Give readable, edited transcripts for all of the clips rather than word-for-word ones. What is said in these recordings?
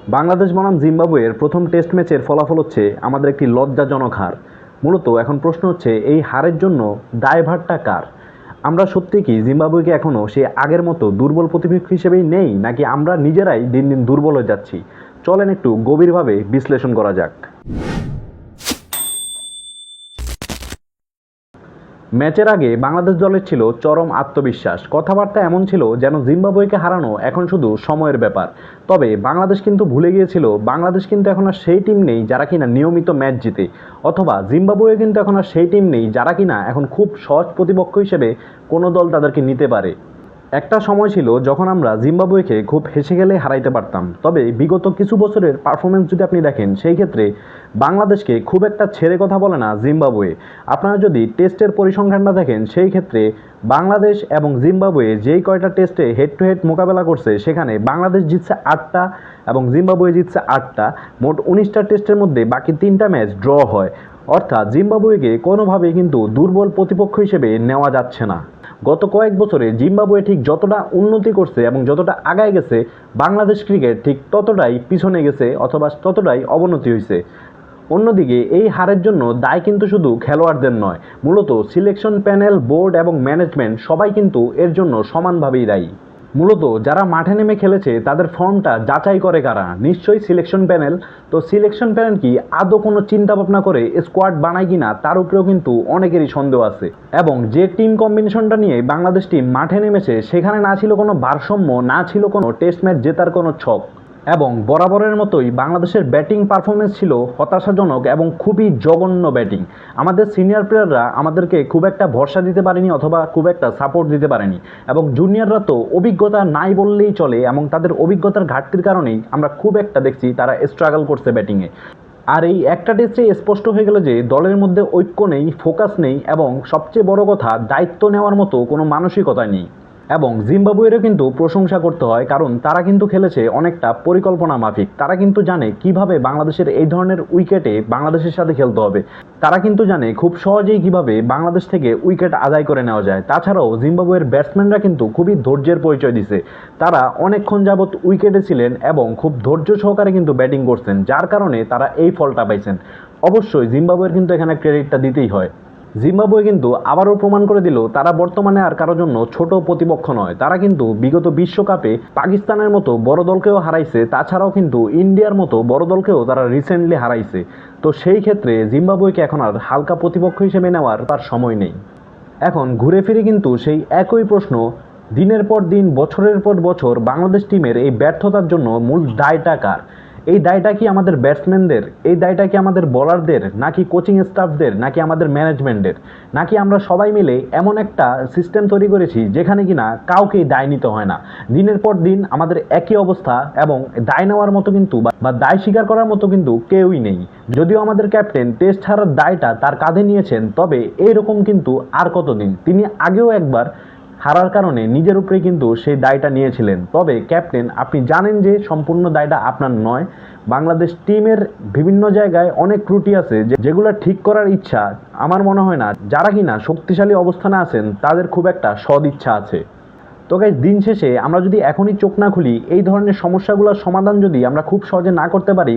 বাংলাদেশ বনাম জিম্বাবুয়ের প্রথম টেস্ট ম্যাচের ফলাফল হচ্ছে আমাদের একটি লজ্জাজনক হার। মূলত এখন প্রশ্ন হচ্ছে এই হারের জন্য দায়ভারটা কার? আমরা সত্যি কি জিম্বাবুয়েকে এখনও সে আগের মতো দুর্বল প্রতিপক্ষ হিসেবেই নেই, নাকি আমরা নিজেরাই দিন দিন দুর্বল হয়ে যাচ্ছি? চলেন একটু গভীরভাবে বিশ্লেষণ করা যাক। ম্যাচের আগে বাংলাদেশ দলের ছিল চরম আত্মবিশ্বাস, কথাবার্তা এমন ছিল যেন জিম্বাবুয়েকে হারানো এখন শুধু সময়ের ব্যাপার। তবে বাংলাদেশ কিন্তু ভুলে গিয়েছিল বাংলাদেশ কিন্তু এখন আর সেই টিম নেই যারা কিনা নিয়মিত ম্যাচ জিতে, অথবা জিম্বাবুয়ে কিন্তু এখন আর সেই টিম নেই যারা কিনা এখন খুব সহজ প্রতিপক্ষ হিসেবে কোনো দল তাদেরকে নিতে পারে। একটা সময় ছিল যখন আমরা জিম্বাবুয়েকে খুব হেসে খেলে হারাইতে পারতাম, তবে বিগত কিছু বছরের পারফরমেন্স যদি আপনি দেখেন সেই ক্ষেত্রে বাংলাদেশকে খুব একটা ছেড়ে কথা বলে না জিম্বাবুয়ে। আপনারা যদি টেস্টের পরিসংখ্যানটা দেখেন সেই ক্ষেত্রে বাংলাদেশ এবং জিম্বাবুয়ে যেই কয়টা টেস্টে হেড টু হেড মোকাবেলা করছে সেখানে বাংলাদেশ জিতছে 8টা এবং জিম্বাবুয়ে জিতছে 8টা। মোট 19টা টেস্টের মধ্যে বাকি 3টা ম্যাচ ড্র হয়, অর্থাৎ জিম্বাবুয়েকে কোনোভাবেই কিন্তু দুর্বল প্রতিপক্ষ হিসেবে নেওয়া যাচ্ছে না। গত কয়েক বছরে জিম্বাবুয়ে ঠিক যতটা উন্নতি করছে এবং যতটা আগায় গেছে, বাংলাদেশ ক্রিকেট ঠিক ততটাই পিছনে গেছে অথবা ততটাই অবনতি হয়েছে। অন্যদিকে এই হারের জন্য দায় কিন্তু শুধু খেলোয়াড়দের নয়, মূলত সিলেকশন প্যানেল, বোর্ড এবং ম্যানেজমেন্ট সবাই কিন্তু এর জন্য সমানভাবেই দায়ী। মূলত যারা মাঠে নেমে খেলেছে তাদের ফর্মটা যাচাই করে কারা? নিশ্চয়ই সিলেকশন প্যানেল। তো সিলেকশন প্যানেল কি আদৌ কোনো চিন্তা ভাবনা করে স্কোয়াড বানায় কিনা তার উপরেও কিন্তু অনেকেরই সন্দেহ আছে। এবং যে টিম কম্বিনেশনটা নিয়ে বাংলাদেশ টিম মাঠে নেমেছে সেখানে না ছিল কোনো ভারসাম্য, না ছিল কোনো টেস্ট ম্যাচ জেতার কোনো ছক, এবং বরাবরের মতোই বাংলাদেশের ব্যাটিং পারফরমেন্স ছিল হতাশাজনক এবং খুবই জঘন্য ব্যাটিং। আমাদের সিনিয়র প্লেয়াররা আমাদেরকে খুব একটা ভরসা দিতে পারেনি অথবা খুব একটা সাপোর্ট দিতে পারেনি, এবং জুনিয়ররা তো অভিজ্ঞতা নাই বললেই চলে, এবং তাদের অভিজ্ঞতার ঘাটতির কারণেই আমরা খুব একটা দেখছি তারা স্ট্রাগল করছে ব্যাটিংয়ে। আর এই একটা টেস্টে স্পষ্ট হয়ে গেল যে দলের মধ্যে ঐক্য নেই, ফোকাস নেই, এবং সবচেয়ে বড় কথা দায়িত্ব নেওয়ার মতো কোনো মানসিকতা নেই। এবং জিম্বাবুয়েরও কিন্তু প্রশংসা করতে হয়, কারণ তারা কিন্তু খেলেছে অনেকটা পরিকল্পনা মাফিক। তারা কিন্তু জানে কিভাবে বাংলাদেশের এই ধরনের উইকেটে বাংলাদেশের সাথে খেলতে হবে। তারা কিন্তু জানে খুব সহজেই কিভাবে বাংলাদেশ থেকে উইকেট আদায় করে নেওয়া যায়। তাছাড়াও জিম্বাবুয়ের ব্যাটসম্যানরা কিন্তু খুবই ধৈর্যের পরিচয় দিছে। তারা অনেকক্ষণ যাবৎ উইকেটে ছিলেন এবং খুব ধৈর্য সহকারে কিন্তু ব্যাটিং করছেন, যার কারণে তারা এই ফলটা পাইছেন। অবশ্যই জিম্বাবুয়ের কিন্তু এখানে ক্রেডিটটা দিতেই হয়। জিম্বাবুয়ে কিন্তু আবারও প্রমাণ করে দিল তারা বর্তমানে আর কারোর জন্য ছোট প্রতিপক্ষ নয়। তারা কিন্তু বিগত বিশ্বকাপে পাকিস্তানের মতো বড় দলকেও হারাইছে, তাছাড়াও কিন্তু ইন্ডিয়ার মতো বড় দলকেও তারা রিসেন্টলি হারাইছে। তো সেই ক্ষেত্রে জিম্বাবুয়েকে এখন আর হালকা প্রতিপক্ষ হিসেবে নেওয়ার তার সময় নেই। এখন ঘুরে ফিরে কিন্তু সেই একই প্রশ্ন, দিনের পর দিন বছরের পর বছর বাংলাদেশ টিমের এই ব্যর্থতার জন্য মূল দায়টা কার? এই দায়টা কি আমাদের ব্যাটসম্যানদের? এই দায়টা কি আমাদের বোলারদের, নাকি কোচিং স্টাফদের, নাকি আমাদের ম্যানেজমেন্টের? নাকি আমরা সবাই মিলে এমন একটা সিস্টেম তৈরি করেছি যেখানে কিনা কাউকেই দায় নিতে হয় না? দিনের পর দিন আমাদের একই অবস্থা, এবং দায় নেওয়ার মতো কিন্তু বা দায় স্বীকার করার মতো কিন্তু কেউই নেই। যদিও আমাদের ক্যাপ্টেন টেস্ট হারার দায়টা তার কাঁধে নিয়েছেন, তবে এইরকম কিন্তু আর কতদিন? তিনি আগেও একবার হারার কারণে নিজের উপরে কিন্তু সেই দায়টা নিয়েছিলেন। তবে ক্যাপ্টেন, আপনি জানেন যে সম্পূর্ণ দায়টা আপনার নয়। বাংলাদেশ টিমের বিভিন্ন জায়গায় অনেক ত্রুটি আছে যেগুলো ঠিক করার ইচ্ছা আমার মনে হয় না যারা কিনা শক্তিশালী অবস্থানে আছেন তাদের খুব একটা সদ ইচ্ছা আছে। তো গাইস, দিন শেষে আমরা যদি এখনই চোখ না খুলি, এই ধরনের সমস্যাগুলোর সমাধান যদি আমরা খুব সহজে না করতে পারি,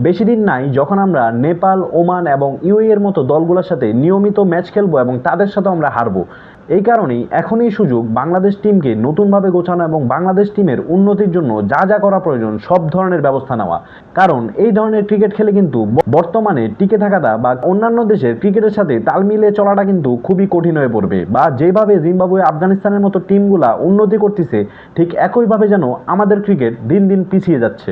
বেশি দিন নাই যখন আমরা নেপাল, ওমান এবং ইউএই এর মতো দলগুলোর সাথে নিয়মিত ম্যাচ খেলবো এবং তাদের সাথে আমরা হারবো। এই কারণেই এখনই সুযোগ বাংলাদেশ টিমকে নতুনভাবে গোছানো এবং বাংলাদেশ টিমের উন্নতির জন্য যা যা করা প্রয়োজন সব ধরনের ব্যবস্থা নেওয়া। কারণ এই ধরনের ক্রিকেট খেলে কিন্তু বর্তমানে টিকে থাকাটা বা অন্যান্য দেশের ক্রিকেটের সাথে তাল মিলিয়ে চলাটা কিন্তু খুবই কঠিন হয়ে পড়বে। বা যেভাবে জিম্বাবুয়ে, আফগানিস্তানের মতো টিমগুলা উন্নতি করতেছে, ঠিক একইভাবে যেন আমাদের ক্রিকেট দিন দিন পিছিয়ে যাচ্ছে।